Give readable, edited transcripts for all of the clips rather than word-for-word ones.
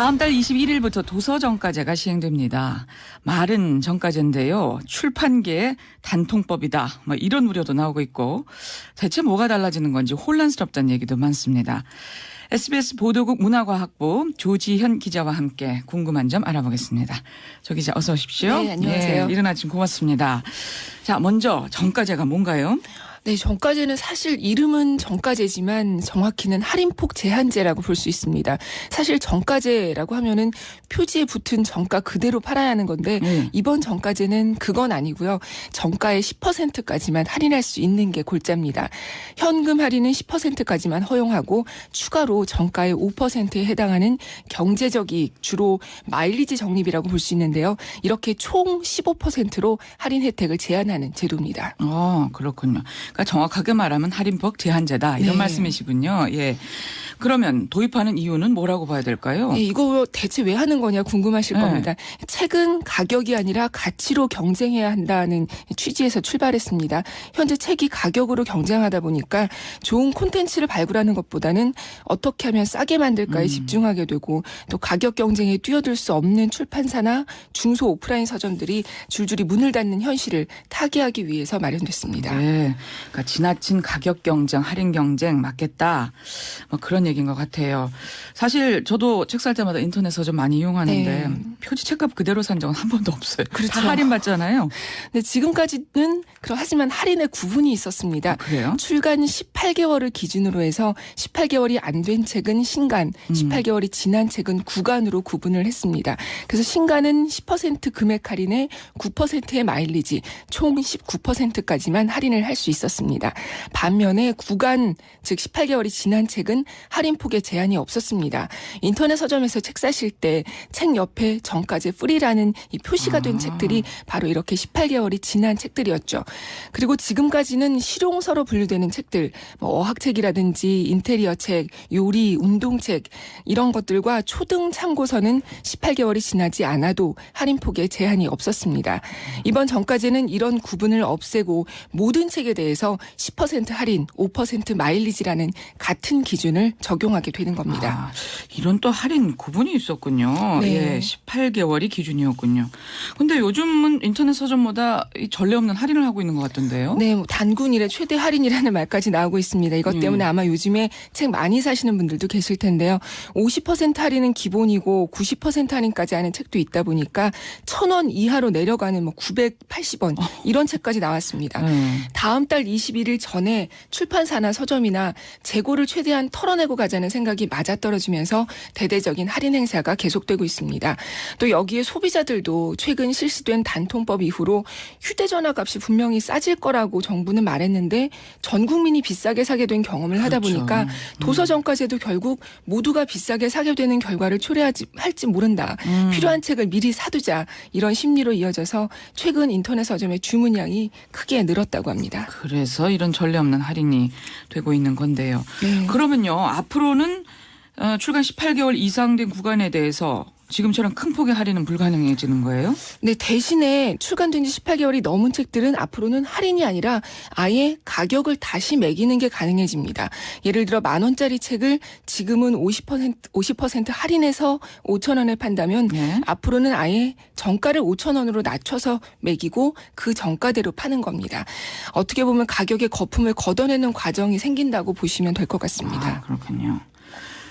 다음 달 21일부터 도서정가제가 시행됩니다. 말은 정가제인데요. 출판계의 단통법이다. 이런 우려도 나오고 있고 대체 뭐가 달라지는 건지 혼란스럽다는 얘기도 많습니다. SBS 보도국 문화과학부 조지현 기자와 함께 궁금한 점 알아보겠습니다. 조 기자 어서 오십시오. 네, 안녕하세요. 이른 아침 고맙습니다. 자, 먼저 정가제가 뭔가요? 네, 정가제는 사실 이름은 정가제지만 정확히는 할인폭 제한제라고 볼 수 있습니다. 사실 정가제라고 하면은 표지에 붙은 정가 그대로 팔아야 하는 건데 이번 정가제는 그건 아니고요. 정가의 10%까지만 할인할 수 있는 게 골자입니다. 현금 할인은 10%까지만 허용하고 추가로 정가의 5%에 해당하는 경제적 이익, 주로 마일리지 적립이라고 볼 수 있는데요. 이렇게 총 15%로 할인 혜택을 제한하는 제도입니다. 그렇군요. 그러니까 정확하게 말하면 할인폭 제한제다 이런 네. 말씀이시군요. 예. 그러면 도입하는 이유는 뭐라고 봐야 될까요? 네, 이거 대체 왜 하는 거냐 궁금하실 네. 겁니다. 책은 가격이 아니라 가치로 경쟁해야 한다는 취지에서 출발했습니다. 현재 책이 가격으로 경쟁하다 보니까 좋은 콘텐츠를 발굴하는 것보다는 어떻게 하면 싸게 만들까에 집중하게 되고 또 가격 경쟁에 뛰어들 수 없는 출판사나 중소 오프라인 서점들이 줄줄이 문을 닫는 현실을 타개하기 위해서 마련됐습니다. 네. 그러니까 지나친 가격 경쟁, 할인 경쟁 맞겠다. 그런 얘기인 것 같아요. 사실 저도 책 살 때마다 인터넷 서점 많이 이용하는데 네. 표지 책값 그대로 산 적은 한 번도 없어요. 그렇죠. 다 할인 받잖아요. 네, 지금까지는 하지만 할인의 구분이 있었습니다. 그래요? 출간 18개월을 기준으로 해서 18개월이 안 된 책은 신간, 18개월이 지난 책은 구간으로 구분을 했습니다. 그래서 신간은 10% 금액 할인에 9%의 마일리지, 총 19%까지만 할인을 할 수 있었습니다. 반면에 구간, 즉 18개월이 지난 책은 할인폭에 제한이 없었습니다. 인터넷 서점에서 책 사실 때 책 옆에 정가제 프리라는 이 표시가 된 책들이 바로 이렇게 18개월이 지난 책들이었죠. 그리고 지금까지는 실용서로 분류되는 책들, 어학책이라든지 인테리어 책, 요리, 운동책 이런 것들과 초등 참고서는 18개월이 지나지 않아도 할인폭에 제한이 없었습니다. 이번 정가제는 이런 구분을 없애고 모든 책에 대해서 10% 할인, 5% 마일리지라는 같은 기준을 적용하게 되는 겁니다. 이런 또 할인 구분이 있었군요. 네. 예, 18개월이 기준이었군요. 근데 요즘은 인터넷 서점보다 이 전례 없는 할인을 하고 있는 것 같던데요. 네, 단군 이래 최대 할인이라는 말까지 나오고 있습니다. 이것 때문에 아마 요즘에 책 많이 사시는 분들도 계실 텐데요. 50% 할인은 기본이고 90% 할인까지 하는 책도 있다 보니까 1,000원 이하로 내려가는 980원 이런 책까지 나왔습니다. 다음 달 21일 전에 출판사나 서점이나 재고를 최대한 털어내고 가자는 생각이 맞아떨어지면서 대대적인 할인 행사가 계속되고 있습니다. 또 여기에 소비자들도 최근 실시된 단통법 이후로 휴대전화 값이 분명히 싸질 거라고 정부는 말했는데 전 국민이 비싸게 사게 된 경험을 하다 그렇죠. 보니까 도서정가제도 결국 모두가 비싸게 사게 되는 결과를 초래할지 모른다. 필요한 책을 미리 사두자. 이런 심리로 이어져서 최근 인터넷 서점의 주문량이 크게 늘었다고 합니다. 그래서 이런 전례 없는 할인이 되고 있는 건데요. 네. 그러면요. 앞으로는 출간 18개월 이상 된 구간에 대해서 지금처럼 큰 폭의 할인은 불가능해지는 거예요? 네, 대신에 출간된 지 18개월이 넘은 책들은 앞으로는 할인이 아니라 아예 가격을 다시 매기는 게 가능해집니다. 예를 들어 10,000원짜리 책을 지금은 50% 할인해서 5,000원에 판다면 네. 앞으로는 아예 정가를 5,000원으로 낮춰서 매기고 그 정가대로 파는 겁니다. 어떻게 보면 가격의 거품을 걷어내는 과정이 생긴다고 보시면 될 것 같습니다. 그렇군요.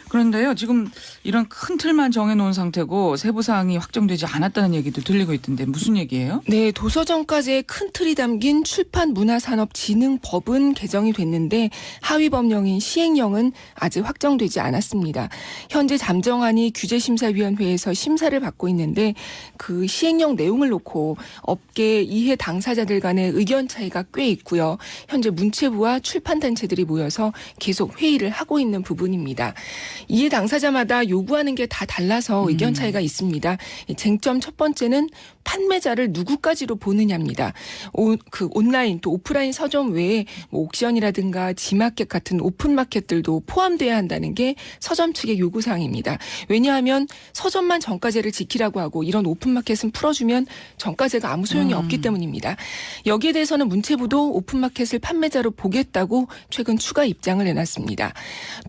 그런데요, 지금 이런 큰 틀만 정해놓은 상태고 세부 사항이 확정되지 않았다는 얘기도 들리고 있던데 무슨 얘기예요? 네, 도서정가제의 큰 틀이 담긴 출판문화산업진흥법은 개정이 됐는데 하위 법령인 시행령은 아직 확정되지 않았습니다. 현재 잠정안이 규제심사위원회에서 심사를 받고 있는데 그 시행령 내용을 놓고 업계 이해 당사자들 간의 의견 차이가 꽤 있고요. 현재 문체부와 출판단체들이 모여서 계속 회의를 하고 있는 부분입니다. 이해 당사자마다 요구하는 게 다 달라서 의견 차이가 있습니다. 쟁점 첫 번째는 판매자를 누구까지로 보느냐입니다. 온라인 또 오프라인 서점 외에 옥션이라든가 지마켓 같은 오픈마켓들도 포함돼야 한다는 게 서점 측의 요구사항입니다. 왜냐하면 서점만 정가제를 지키라고 하고 이런 오픈마켓은 풀어주면 정가제가 아무 소용이 없기 때문입니다. 여기에 대해서는 문체부도 오픈마켓을 판매자로 보겠다고 최근 추가 입장을 내놨습니다.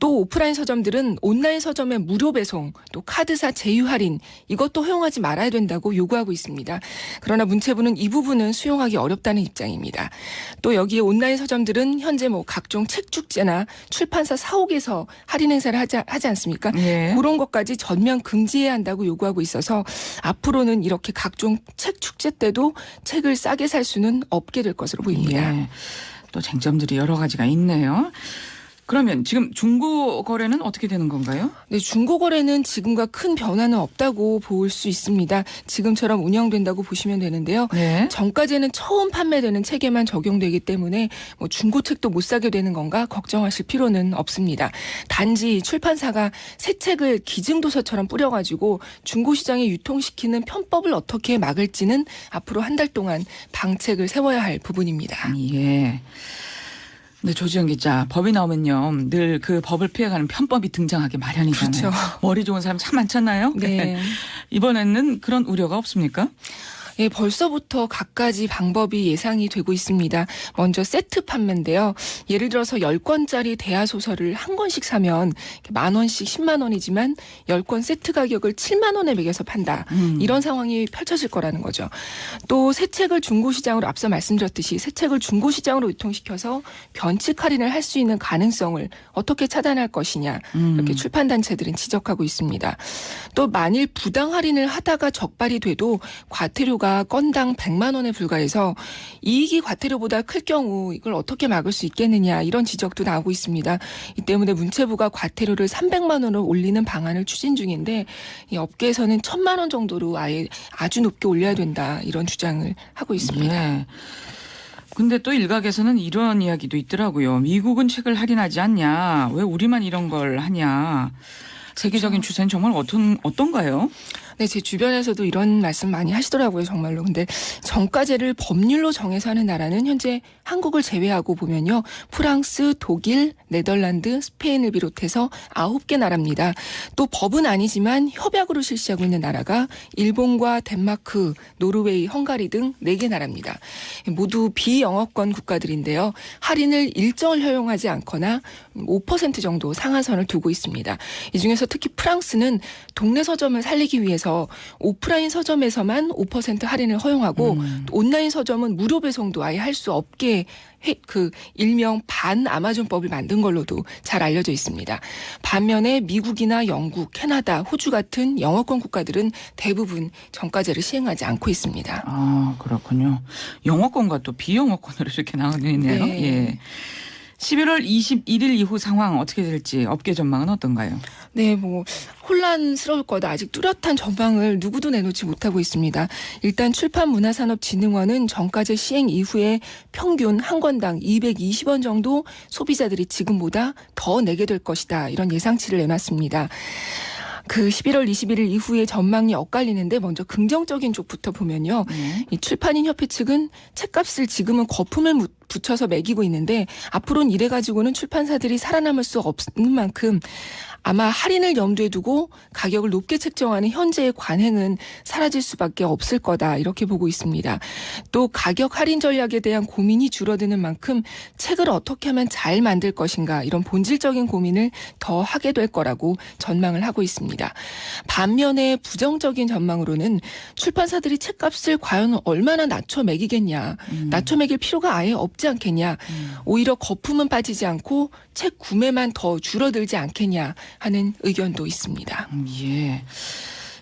또 오프라인 서점들은 온라인 서점의 무료 배송, 또 카드사 제휴 할인 이것도 허용하지 말아야 된다고 요구하고 있습니다. 그러나 문체부는 이 부분은 수용하기 어렵다는 입장입니다. 또 여기에 온라인 서점들은 현재 뭐 각종 책 축제나 출판사 사옥에서 할인 행사를 하지 않습니까? 예. 그런 것까지 전면 금지해야 한다고 요구하고 있어서 앞으로는 이렇게 각종 책 축제 때도 책을 싸게 살 수는 없게 될 것으로 보입니다. 예. 또 쟁점들이 여러 가지가 있네요. 그러면 지금 중고 거래는 어떻게 되는 건가요? 네, 중고 거래는 지금과 큰 변화는 없다고 볼 수 있습니다. 지금처럼 운영된다고 보시면 되는데요. 네. 정가제는 처음 판매되는 책에만 적용되기 때문에 뭐 중고책도 못 사게 되는 건가 걱정하실 필요는 없습니다. 단지 출판사가 새 책을 기증도서처럼 뿌려가지고 중고시장에 유통시키는 편법을 어떻게 막을지는 앞으로 한 달 동안 방책을 세워야 할 부분입니다. 예. 네, 조지영 기자, 법이 나오면요, 늘 그 법을 피해가는 편법이 등장하기 마련이잖아요. 그렇죠. 머리 좋은 사람 참 많잖아요. 네. 이번에는 그런 우려가 없습니까? 예, 벌써부터 갖가지 방법이 예상이 되고 있습니다. 먼저 세트 판매인데요. 예를 들어서 10권짜리 대하소설을 한 권씩 사면 10,000원씩 10만 원이지만 10권 세트 가격을 7만 원에 매겨서 판다. 이런 상황이 펼쳐질 거라는 거죠. 또 새 책을 중고시장으로 앞서 말씀드렸듯이 새 책을 중고시장으로 유통시켜서 변칙 할인을 할 수 있는 가능성을 어떻게 차단할 것이냐. 이렇게 출판단체들은 지적하고 있습니다. 또 만일 부당 할인을 하다가 적발이 돼도 과태료가 건당 100만 원에 불과해서 이익이 과태료보다 클 경우 이걸 어떻게 막을 수 있겠느냐 이런 지적도 나오고 있습니다. 이 때문에 문체부가 과태료를 300만 원으로 올리는 방안을 추진 중인데 이 업계에서는 1,000만 원 정도로 아예 아주 높게 올려야 된다 이런 주장을 하고 있습니다. 예. 근데 또 일각에서는 이런 이야기도 있더라고요. 미국은 책을 할인하지 않냐. 왜 우리만 이런 걸 하냐. 세계적인 추세는 정말 어떤가요? 네, 제 주변에서도 이런 말씀 많이 하시더라고요, 정말로. 근데 정가제를 법률로 정해서 하는 나라는 현재 한국을 제외하고 보면요. 프랑스, 독일, 네덜란드, 스페인을 비롯해서 9개 나라입니다. 또 법은 아니지만 협약으로 실시하고 있는 나라가 일본과 덴마크, 노르웨이, 헝가리 등 4개 나라입니다. 모두 비영어권 국가들인데요. 할인을 일정을 허용하지 않거나 5% 정도 상한선을 두고 있습니다. 이 중에서 특히 프랑스는 동네 서점을 살리기 위해서 오프라인 서점에서만 5% 할인을 허용하고 온라인 서점은 무료 배송도 아예 할 수 없게 일명 반 아마존법을 만든 걸로도 잘 알려져 있습니다. 반면에 미국이나 영국, 캐나다, 호주 같은 영어권 국가들은 대부분 정가제를 시행하지 않고 있습니다. 아, 그렇군요. 영어권과 또 비영어권으로 이렇게 나뉘네요. 네. 예. 11월 21일 이후 상황 어떻게 될지 업계 전망은 어떤가요? 네, 뭐 혼란스러울 거다. 아직 뚜렷한 전망을 누구도 내놓지 못하고 있습니다. 일단 출판문화산업진흥원은 정가제 시행 이후에 평균 한 권당 220원 정도 소비자들이 지금보다 더 내게 될 것이다. 이런 예상치를 내놨습니다. 그 11월 21일 이후에 전망이 엇갈리는데 먼저 긍정적인 쪽부터 보면요. 이 출판인 협회 측은 책값을 지금은 거품을 붙여서 매기고 있는데 앞으로는 이래 가지고는 출판사들이 살아남을 수 없는 만큼 아마 할인을 염두에 두고 가격을 높게 책정하는 현재의 관행은 사라질 수밖에 없을 거다 이렇게 보고 있습니다. 또 가격 할인 전략에 대한 고민이 줄어드는 만큼 책을 어떻게 하면 잘 만들 것인가 이런 본질적인 고민을 더 하게 될 거라고 전망을 하고 있습니다. 반면에 부정적인 전망으로는 출판사들이 책값을 과연 얼마나 낮춰 매기겠냐. 낮춰 매길 필요가 아예 없지 않겠냐. 오히려 거품은 빠지지 않고 책 구매만 더 줄어들지 않겠냐 하는 의견도 있습니다. 예.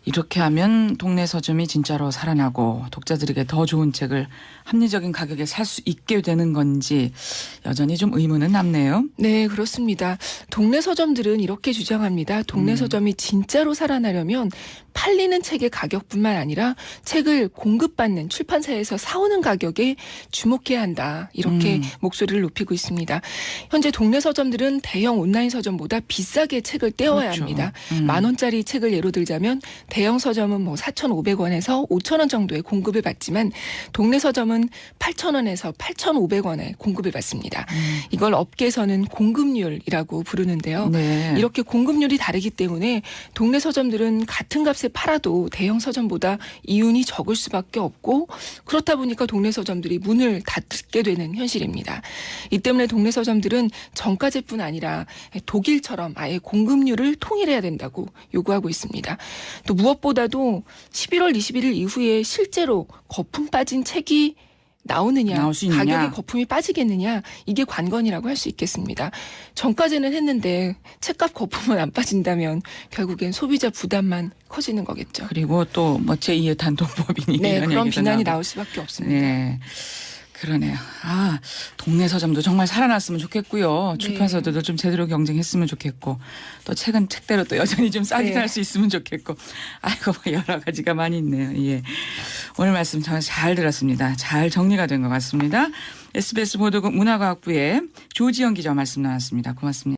이렇게 하면 동네 서점이 진짜로 살아나고 독자들에게 더 좋은 책을 합리적인 가격에 살 수 있게 되는 건지 여전히 좀 의문은 남네요. 네, 그렇습니다. 동네 서점들은 이렇게 주장합니다. 동네 서점이 진짜로 살아나려면 팔리는 책의 가격뿐만 아니라 책을 공급받는 출판사에서 사오는 가격에 주목해야 한다. 이렇게 목소리를 높이고 있습니다. 현재 동네 서점들은 대형 온라인 서점보다 비싸게 책을 떼어야 그렇죠. 합니다. 10,000원짜리 책을 예로 들자면 대형 서점은 뭐 4,500원에서 5,000원 정도의 공급을 받지만 동네 서점은 8,000원에서 8,500원에 공급을 받습니다. 이걸 업계에서는 공급률이라고 부르는데요. 네. 이렇게 공급률이 다르기 때문에 동네 서점들은 같은 값에 팔아도 대형 서점보다 이윤이 적을 수밖에 없고 그렇다 보니까 동네 서점들이 문을 닫게 되는 현실입니다. 이 때문에 동네 서점들은 정가제뿐 아니라 독일처럼 아예 공급률을 통일해야 된다고 요구하고 있습니다. 또 무엇보다도 11월 21일 이후에 실제로 거품 빠진 책이 나오느냐, 나올 수 있느냐. 가격에 거품이 빠지겠느냐, 이게 관건이라고 할 수 있겠습니다. 전까지는 했는데 책값 거품은 안 빠진다면 결국엔 소비자 부담만 커지는 거겠죠. 그리고 또 뭐 제2의 단통법이니 네, 이런 그런 얘기도 비난이 나오고. 나올 수밖에 없습니다. 네. 그러네요. 아, 동네 서점도 정말 살아났으면 좋겠고요. 네. 출판사들도 좀 제대로 경쟁했으면 좋겠고 또 책은 책대로 또 여전히 좀 싸게 네. 살 수 있으면 좋겠고. 아이고 뭐 여러 가지가 많이 있네요. 예. 오늘 말씀 정말 잘 들었습니다. 잘 정리가 된 것 같습니다. SBS 보도국 문화과학부의 조지영 기자 말씀 나왔습니다. 고맙습니다.